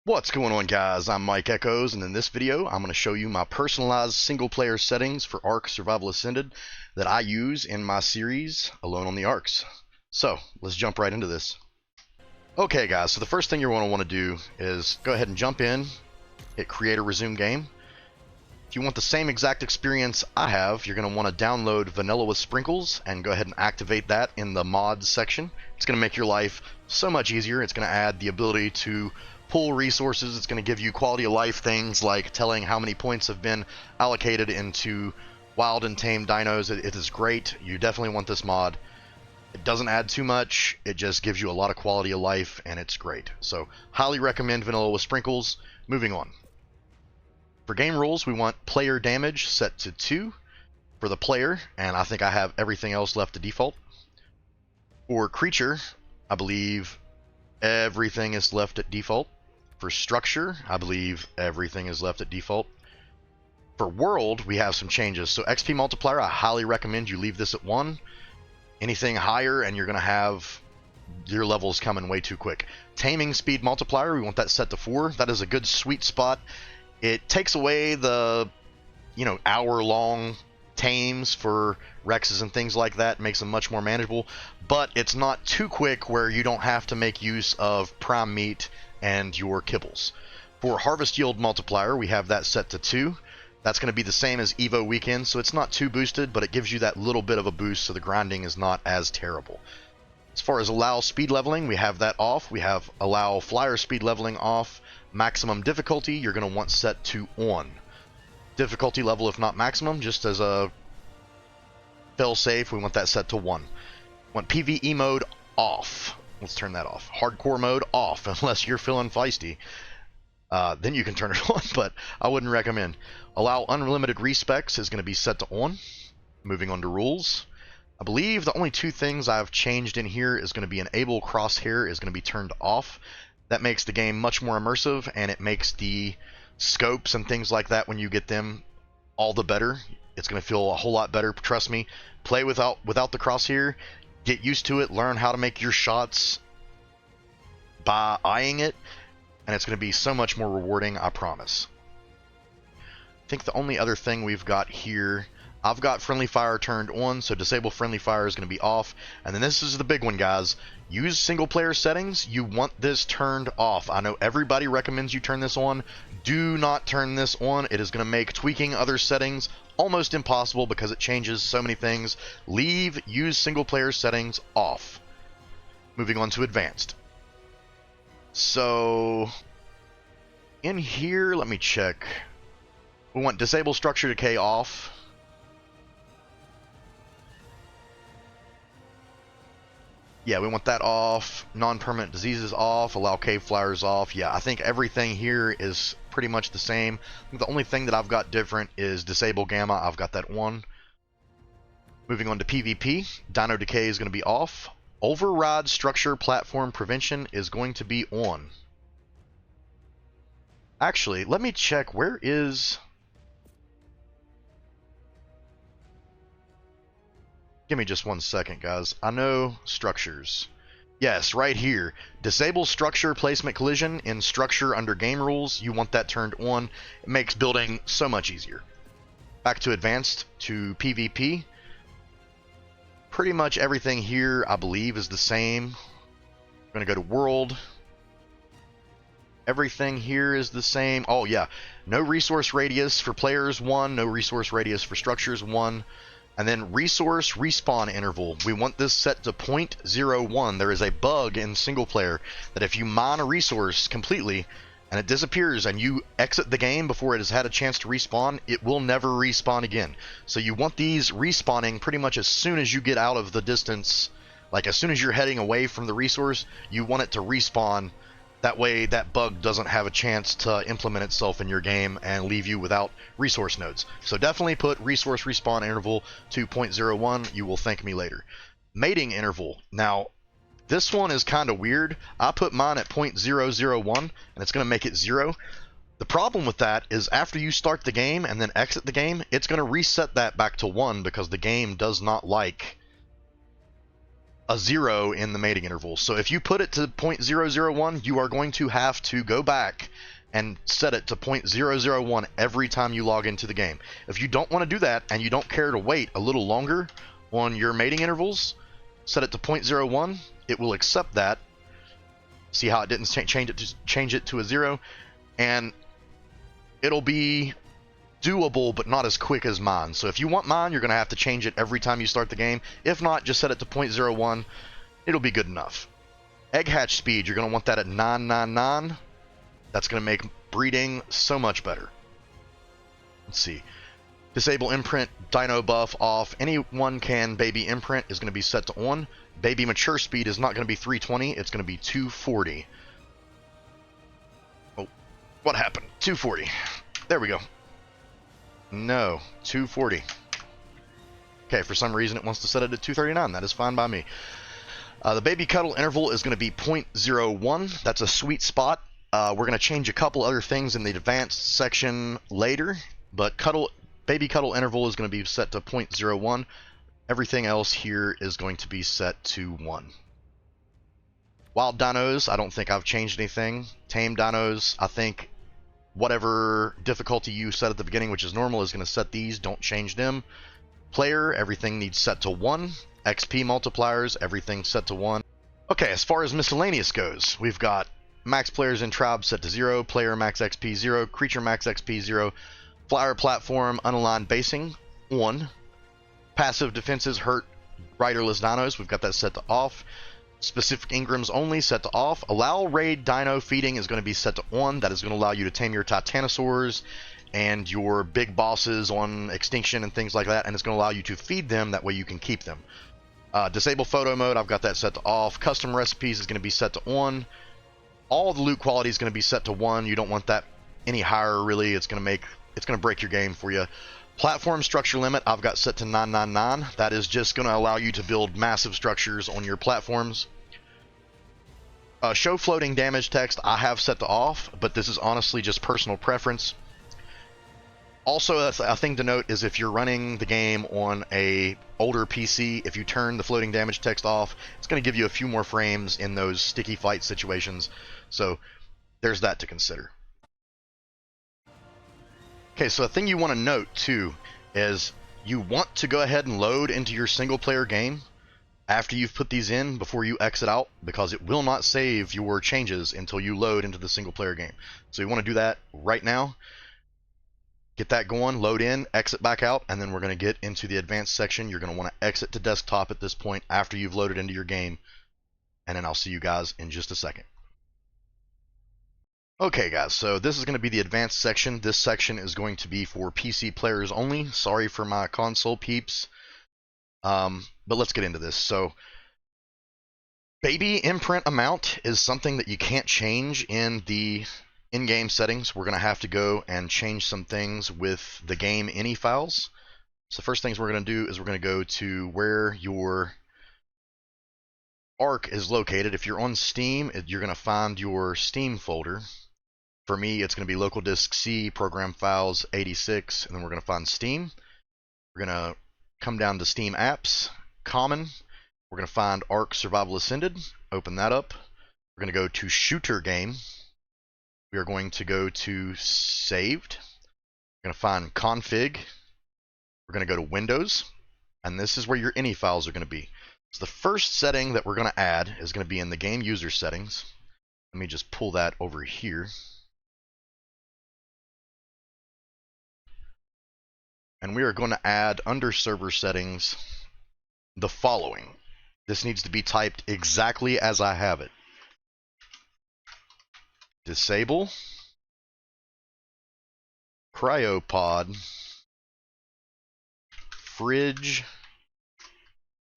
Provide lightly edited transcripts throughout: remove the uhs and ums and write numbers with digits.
What's going on, guys? I'm Mike Echoes, and in this video I'm going to show you my personalized single player settings for Ark Survival Ascended that I use in my series Alone on the Arks. So let's jump right into this. Okay guys, so the first thing you're going to want to do is go ahead and jump in, hit create or resume game. If you want the same exact experience I have, you're going to want to download Vanilla with Sprinkles and go ahead and activate that in the mods section. It's going to make your life so much easier. It's going to add the ability to pull resources. It's going to give you quality of life things like telling how many points have been allocated into wild and tame dinos. It is great. You definitely want this mod. It doesn't add too much. It just gives you a lot of quality of life, and it's great. So highly recommend Vanilla with Sprinkles. Moving on. For game rules, we want player damage set to 2 for the player, and I think I have everything else left to default. For creature, I believe everything is left at default. For structure, I believe everything is left at default. For world, we have some changes. So XP multiplier, I highly recommend you leave this at 1. Anything higher and you're going to have your levels coming way too quick. Taming speed multiplier, we want that set to 4. That is a good sweet spot. It takes away the, hour-long tames for Rexes and things like that, makes them much more manageable, but it's not too quick where you don't have to make use of prime meat and your kibbles. For harvest yield multiplier, we have that set to 2. That's going to be the same as Evo weekend, so it's not too boosted, but it gives you that little bit of a boost, so the grinding is not as terrible. As far as allow speed leveling, we have that off. We have allow flyer speed leveling off. Maximum difficulty, you're going to want set to on. Difficulty level, if not maximum, just as a fail safe, we want that set to 1. Want PvE mode off. Let's turn that off. Hardcore mode off, unless you're feeling feisty. Then you can turn it on, but I wouldn't recommend. Allow unlimited respecs is going to be set to on. Moving on to rules. I believe the only 2 things I've changed in here is going to be enable crosshair is going to be turned off. That makes the game much more immersive, and it makes the scopes and things like that when you get them all the better. It's going to feel a whole lot better, trust me. Play without the crosshair, get used to it, learn how to make your shots by eyeing it, and it's going to be so much more rewarding, I promise. I think the only other thing we've got here, I've got friendly fire turned on, so disable friendly fire is going to be off. And then this is the big one, guys. Use single player settings. You want this turned off. I know everybody recommends you turn this on. Do not turn this on. It is going to make tweaking other settings almost impossible because it changes so many things. Leave use single player settings off. Moving on to advanced. So in here, let me check. We want disable structure decay off. Yeah, we want that off. Non-permanent diseases off. Allow cave flyers off. Yeah, I think everything here is pretty much the same. The only thing that I've got different is disable gamma. I've got that 1. Moving on to PvP. Dino decay is going to be off. Override structure platform prevention is going to be on. Actually, let me check. Where is... Give me just 1 second, guys. I know structures. Yes, right here. Disable structure placement collision in structure under game rules. You want that turned on. It makes building so much easier. Back to advanced, to PvP. Pretty much everything here, I believe, is the same. I'm going to go to world. Everything here is the same. Oh, yeah. No resource radius for players, 1. No resource radius for structures, 1. And then resource respawn interval. We want this set to 0.01. There is a bug in single player that if you mine a resource completely and it disappears and you exit the game before it has had a chance to respawn, it will never respawn again. So you want these respawning pretty much as soon as you get out of the distance. Like as soon as you're heading away from the resource, you want it to respawn. That way that bug doesn't have a chance to implement itself in your game and leave you without resource nodes. So definitely put resource respawn interval to 0.01. You will thank me later. Mating interval. Now, this one is kind of weird. I put mine at 0.001 and it's going to make it 0. The problem with that is after you start the game and then exit the game, it's going to reset that back to 1 because the game does not like a 0 in the mating interval. So if you put it to 0.001, you are going to have to go back and set it to 0.001 every time you log into the game. If you don't want to do that and you don't care to wait a little longer on your mating intervals, set it to 0.01. It will accept that. See how it didn't change it to a 0, and it'll be doable, but not as quick as mine. So if you want mine, you're going to have to change it every time you start the game. If not, just set it to 0.01. It'll be good enough. Egg hatch speed, you're going to want that at 999. That's going to make breeding so much better. Let's see. Disable imprint, dino buff off. Anyone can baby imprint is going to be set to on. Baby mature speed is not going to be 320. It's going to be 240. Oh, what happened? 240. There we go. No, 240. Okay, for some reason it wants to set it at 239. That is fine by me. The baby cuddle interval is going to be 0.01. That's a sweet spot. We're going to change a couple other things in the advanced section later, but baby cuddle interval is going to be set to 0.01. Everything else here is going to be set to 1. Wild dinos, I don't think I've changed anything. Tame dinos, I think whatever difficulty you set at the beginning, which is normal, is going to set these. Don't change them. Player, everything needs set to 1. XP multipliers, everything set to 1. Okay, as far as miscellaneous goes, we've got max players in tribe set to 0, player max XP 0, creature max XP 0, flower platform unaligned basing 1, passive defenses hurt riderless dinos, we've got that set to off. Specific engrams only set to off. Allow raid dino feeding is going to be set to on. That is going to allow you to tame your titanosaurs and your big bosses on extinction and things like that, and it's going to allow you to feed them. That way you can keep them. Disable photo mode, I've got that set to off. Custom recipes is going to be set to on. All the loot quality is going to be set to 1. You don't want that any higher, really. It's going to break your game for you. Platform structure limit, I've got set to 999. That is just going to allow you to build massive structures on your platforms. Show floating damage text, I have set to off, but this is honestly just personal preference. Also, a thing to note is if you're running the game on a older PC, if you turn the floating damage text off, it's going to give you a few more frames in those sticky fight situations. So there's that to consider. Okay, so a thing you want to note too is you want to go ahead and load into your single player game after you've put these in before you exit out, because it will not save your changes until you load into the single player game. So you want to do that right now. Get that going, load in, exit back out, and then we're going to get into the advanced section. You're going to want to exit to desktop at this point after you've loaded into your game, and then I'll see you guys in just a second. Okay guys, so this is going to be the advanced section. This section is going to be for PC players only. Sorry for my console peeps. But let's get into this. So, baby imprint amount is something that you can't change in the in-game settings. We're going to have to go and change some things with the game ini files. So the first things we're going to do is we're going to go to where your Ark is located. If you're on Steam, you're going to find your Steam folder. For me, it's going to be local disk C, program files 86, and then we're going to find Steam. We're going to come down to Steam apps, common. We're going to find Ark Survival Ascended, open that up. We're going to go to shooter game. We are going to go to saved. We're going to find config. We're going to go to Windows, and this is where your ini files are going to be. So the first setting that we're going to add is going to be in the game user settings. Let me just pull that over here. And we are going to add under server settings the following. This needs to be typed exactly as I have it. Disable cryopod fridge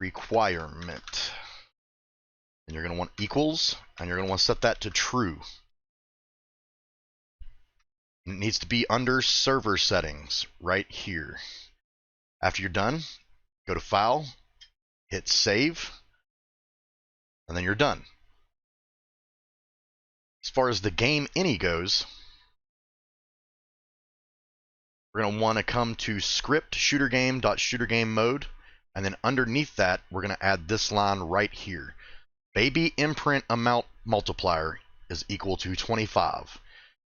requirement. And you're going to want equals, and you're going to want to set that to true. It needs to be under server settings right here. After you're done, go to File, hit Save, and then you're done. As far as the game ini goes, we're going to want to come to script shooter game.shootergame mode. And then underneath that, we're going to add this line right here. Baby imprint amount multiplier is equal to 25.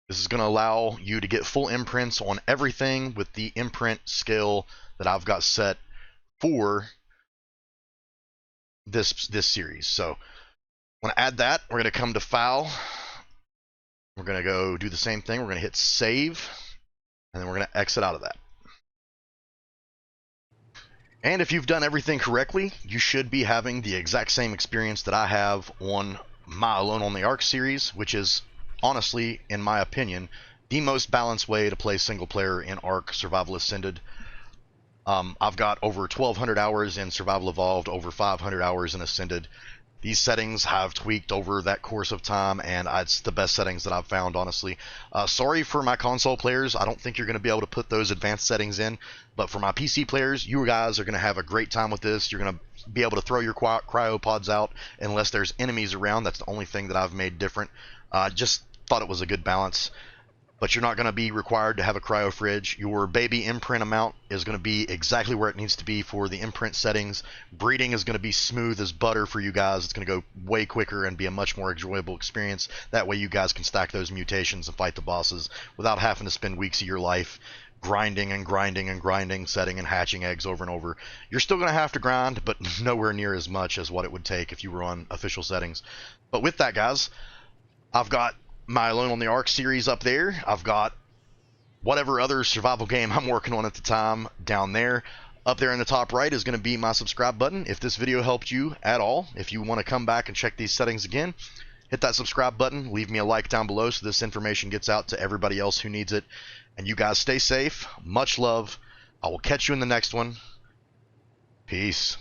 This is going to allow you to get full imprints on everything with the imprint scale that I've got set for this series. So I'm going to add that. We're going to come to File. We're going to go do the same thing. We're going to hit Save, and then we're going to exit out of that. And if you've done everything correctly, you should be having the exact same experience that I have on my Alone on the Ark series, which is, honestly, in my opinion, the most balanced way to play single player in Ark Survival Ascended. I've got over 1,200 hours in Survival Evolved, over 500 hours in Ascended. These settings have tweaked over that course of time, and it's the best settings that I've found, honestly. Sorry for my console players. I don't think you're going to be able to put those advanced settings in. But for my PC players, you guys are going to have a great time with this. You're going to be able to throw your cryopods out unless there's enemies around. That's the only thing that I've made different. Just thought it was a good balance. But you're not going to be required to have a cryo fridge. Your baby imprint amount is going to be exactly where it needs to be for the imprint settings. Breeding is going to be smooth as butter for you guys. It's going to go way quicker and be a much more enjoyable experience. That way you guys can stack those mutations and fight the bosses without having to spend weeks of your life grinding and grinding and grinding, setting and hatching eggs over and over. You're still going to have to grind, but nowhere near as much as what it would take if you were on official settings. But with that, guys, I've got my Alone on the Ark series up there. I've got whatever other survival game I'm working on at the time down there. Up there in the top right is going to be my subscribe button. If this video helped you at all, if you want to come back and check these settings again, hit that subscribe button. Leave me a like down below so this information gets out to everybody else who needs it. And you guys stay safe. Much love. I will catch you in the next one. Peace.